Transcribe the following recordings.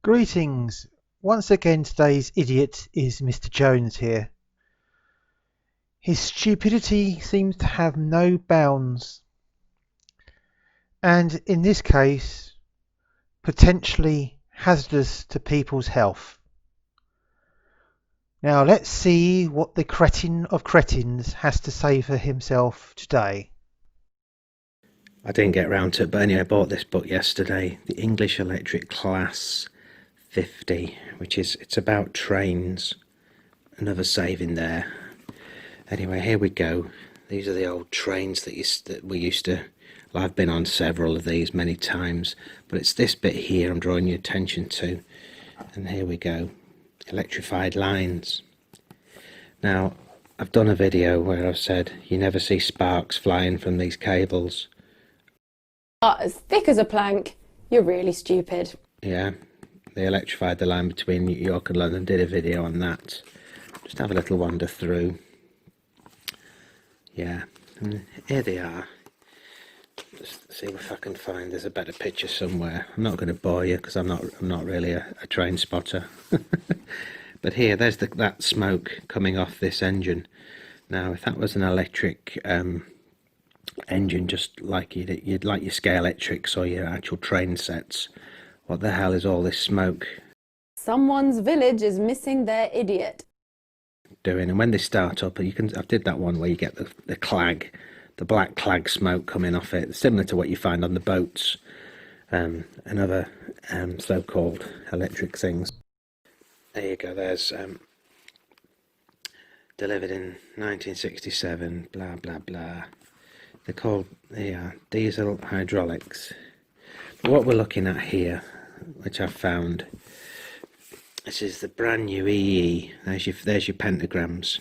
Greetings! Once again today's idiot is Mr. Jones here. His stupidity seems to have no bounds, and in this case, potentially hazardous to people's health. Now let's see what the cretin of cretins has to say for himself today. I didn't get round to it, but anyway, I bought this book yesterday, The English Electric Class 50, it's about trains. Another saving there. Anyway, here we go. These are the old trains that we used to. Well, I've been on several of these many times, but it's this bit here I'm drawing your attention to. And here we go. Electrified lines. Now, I've done a video where I've said you never see sparks flying from these cables. As thick as a plank, you're really stupid. Yeah, they electrified the line between New York and London, did a video on that. Just have a little wander through. Yeah, and here they are. Just see if I can find, there's a better picture somewhere. I'm not going to bore you because I'm not really a train spotter. But here, there's that smoke coming off this engine. Now, if that was an electric engine, just like you'd like your Scalextrics or your actual train sets, what the hell is all this smoke Someone's village is missing their idiot. doing? And when they start up, I did that one where you get the clag, the black clag smoke coming off it, similar to what you find on the boats and other so-called electric things. There you go, there's delivered in 1967, blah blah blah. They're called diesel hydraulics. But what we're looking at here, which I've found, this is the brand new EE. There's your pentagrams.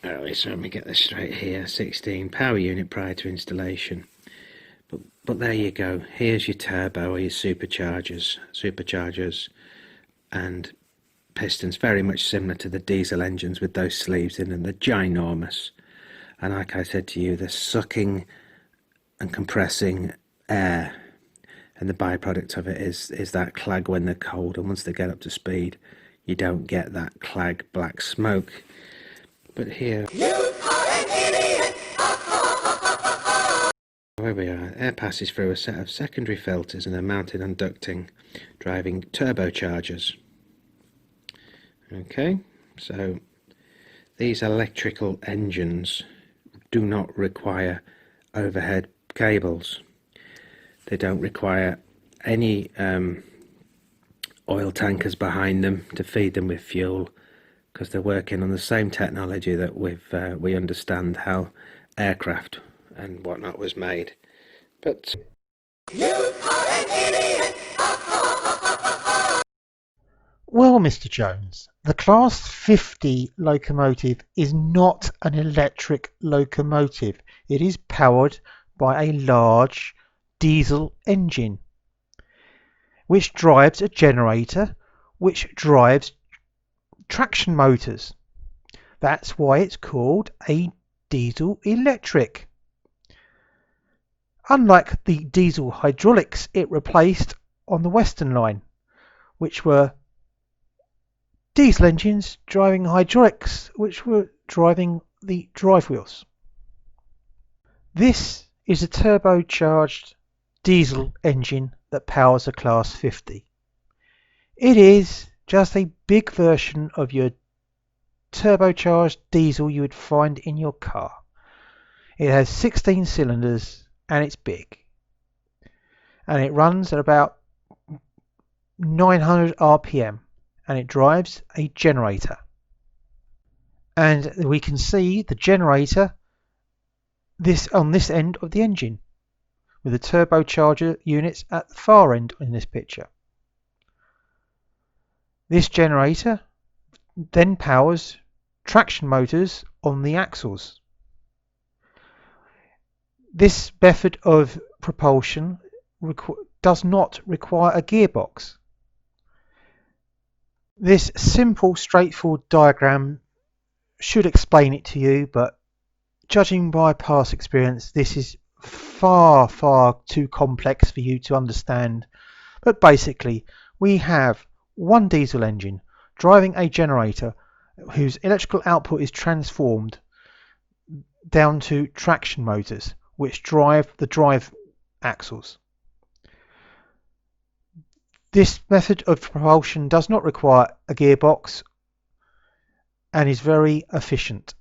Alright, so let me get this straight here. 16 power unit prior to installation. But there you go. Here's your turbo or your superchargers, and pistons, very much similar to the diesel engines with those sleeves in, and they're ginormous. And like I said to you, they're sucking and compressing air, and the byproduct of it is that clag when they're cold, and once they get up to speed, you don't get that clag black smoke. But here, where we are, air passes through a set of secondary filters and are mounted on ducting, driving turbochargers. Okay, so these electrical engines do not require overhead cables. They don't require any oil tankers behind them to feed them with fuel, because they're working on the same technology that we understand how aircraft and whatnot was made. But Well, Mr. Jones, the Class 50 locomotive is not an electric locomotive. It is powered by a large diesel engine, which drives a generator, which drives traction motors. That's why it's called a diesel electric. Unlike the diesel hydraulics it replaced on the Western Line, which were diesel engines driving hydraulics, which were driving the drive wheels. This is a turbocharged diesel engine that powers a Class 50. It is just a big version of your turbocharged diesel you would find in your car. It has 16 cylinders and it's big. And it runs at about 900 RPM. And it drives a generator. And we can see the generator on this end of the engine, with the turbocharger units at the far end in this picture. This generator then powers traction motors on the axles. This method of propulsion does not require a gearbox. This simple, straightforward diagram should explain it to you, but judging by past experience, this is far too complex for you to understand. But basically, we have one diesel engine driving a generator whose electrical output is transformed down to traction motors which drive the drive axles. This method of propulsion does not require a gearbox and is very efficient.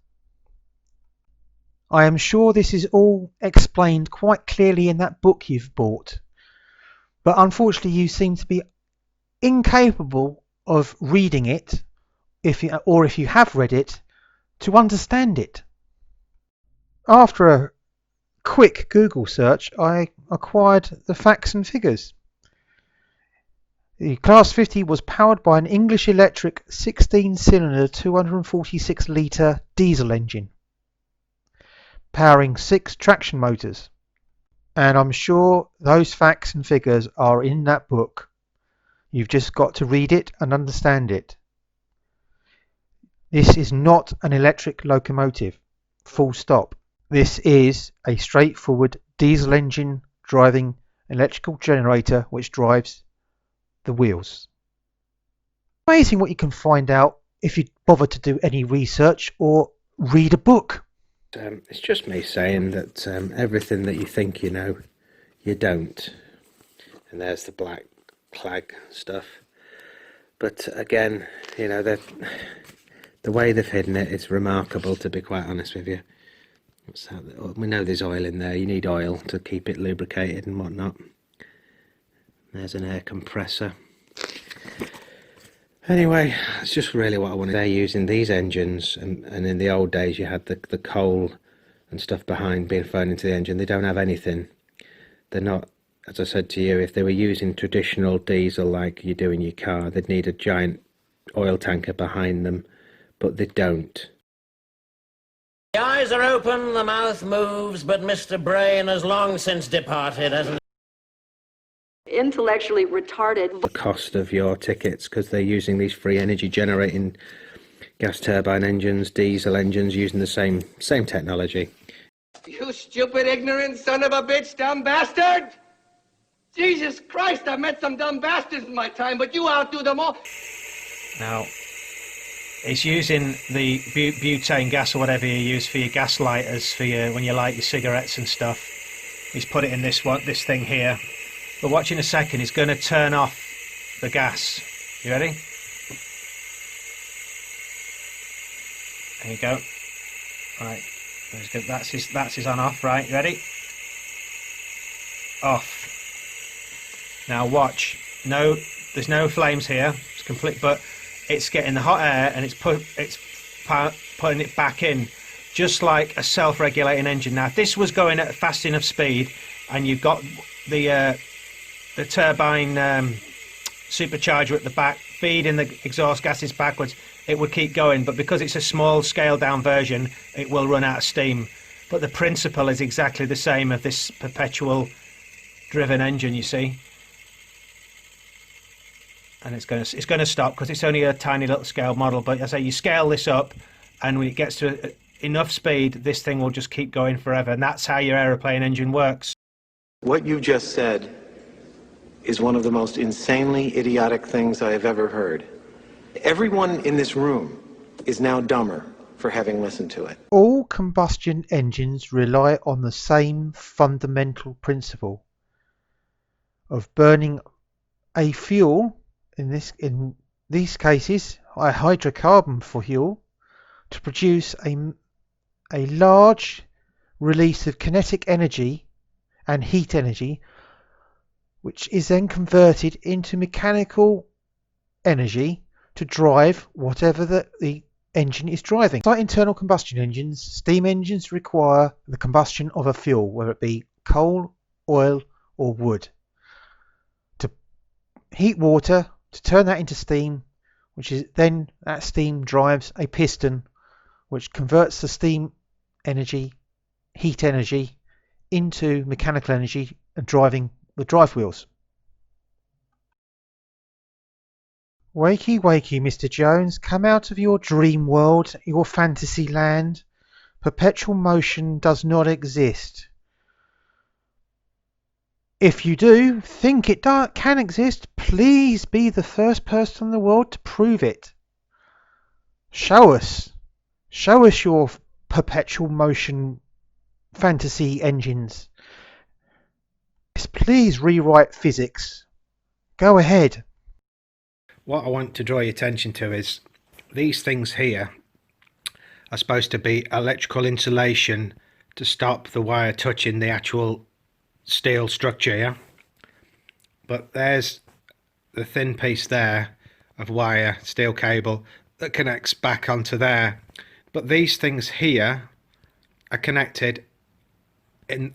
I am sure this is all explained quite clearly in that book you've bought, but unfortunately you seem to be incapable of reading it, if you have read it, to understand it. After a quick Google search, I acquired the facts and figures. The Class 50 was powered by an English Electric 16-cylinder 246 litre diesel engine, powering 6 traction motors. And I'm sure those facts and figures are in that book. You've just got to read it and understand it. This is not an electric locomotive, full stop. This is a straightforward diesel engine driving electrical generator which drives the wheels. Amazing what you can find out if you bother to do any research or read a book. It's just me saying that everything that you think you know, you don't. And there's the black clag stuff. But again, you know, the way they've hidden it is remarkable, to be quite honest with you. We know there's oil in there. You need oil to keep it lubricated and whatnot. There's an air compressor. Anyway, that's just really what I wanted. They're using these engines, and in the old days you had the coal and stuff behind being thrown into the engine. They don't have anything. They're not, as I said to you, if they were using traditional diesel like you do in your car, they'd need a giant oil tanker behind them, but they don't. The eyes are open, the mouth moves, but Mr. Brain has long since departed, hasn't he? Intellectually retarded. The cost of your tickets, because they're using these free energy generating gas turbine engines, diesel engines, using the same technology. You stupid, ignorant son of a bitch, dumb bastard! Jesus Christ, I've met some dumb bastards in my time, but you outdo them all. Now, it's using the butane gas or whatever you use for your gas lighters, for when you light your cigarettes and stuff. He's put it in this thing here. But watch in a second, he's going to turn off the gas. You ready? There you go. Right, that's his on off. Right, you ready? Off. Now watch. No, there's no flames here. It's complete, but it's getting the hot air and it's putting it back in, just like a self-regulating engine. Now, if this was going at a fast enough speed, and you've got the turbine supercharger at the back feeding the exhaust gases backwards, it would keep going. But because it's a small scaled down version, it will run out of steam. But the principle is exactly the same of this perpetual driven engine, you see. And it's going to stop because it's only a tiny little scale model. But as I say, you scale this up, and when it gets to enough speed, this thing will just keep going forever. And that's how your aeroplane engine works. What you just said is one of the most insanely idiotic things I have ever heard. Everyone in this room is now dumber for having listened to it. All combustion engines rely on the same fundamental principle of burning a fuel, in these cases a hydrocarbon fuel, to produce a large release of kinetic energy and heat energy, which is then converted into mechanical energy to drive whatever the engine is driving. Like internal combustion engines, steam engines require the combustion of a fuel, whether it be coal, oil or wood, to heat water, to turn that into steam, which is then that steam drives a piston which converts the steam energy, heat energy, into mechanical energy and driving the drive wheels. Wakey, wakey, Mr. Jones, come out of your dream world, your fantasy land. Perpetual motion does not exist. If you do think it can exist, please be the first person in the world to prove it. Show us. Show us your perpetual motion fantasy engines. Yes, please rewrite physics. Go ahead. What I want to draw your attention to is these things here are supposed to be electrical insulation to stop the wire touching the actual steel structure, yeah? But there's the thin piece there of wire, steel cable, that connects back onto there. But these things here are connected in,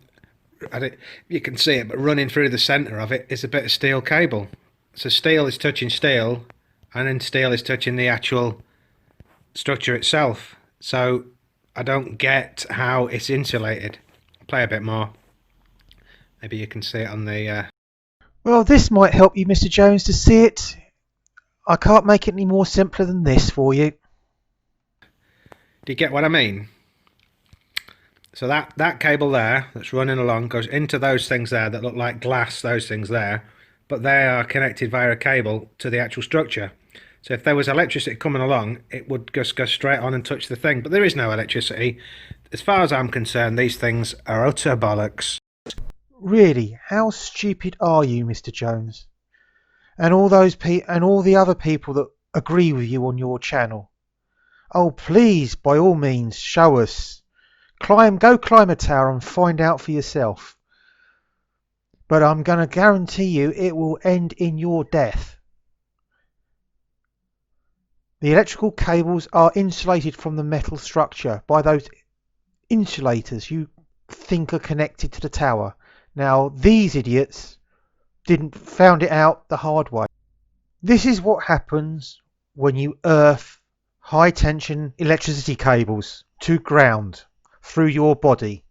you can see it, but running through the centre of it is a bit of steel cable. So steel is touching steel, and then steel is touching the actual structure itself. So I don't get how it's insulated. Play a bit more. Maybe you can see it on the... Well, this might help you, Mr. Jones, to see it. I can't make it any more simpler than this for you. Do you get what I mean? So that cable there that's running along goes into those things there that look like glass, those things there, but they are connected via a cable to the actual structure. So if there was electricity coming along, it would just go straight on and touch the thing. But there is no electricity. As far as I'm concerned, these things are utter bollocks. Really, how stupid are you, Mr. Jones? And all those and all the other people that agree with you on your channel. Oh, please, by all means, show us. Go climb a tower and find out for yourself. But I'm going to guarantee you it will end in your death. The electrical cables are insulated from the metal structure by those insulators you think are connected to the tower. Now, these idiots found it out the hard way. This is what happens when you earth high tension electricity cables to ground through your body.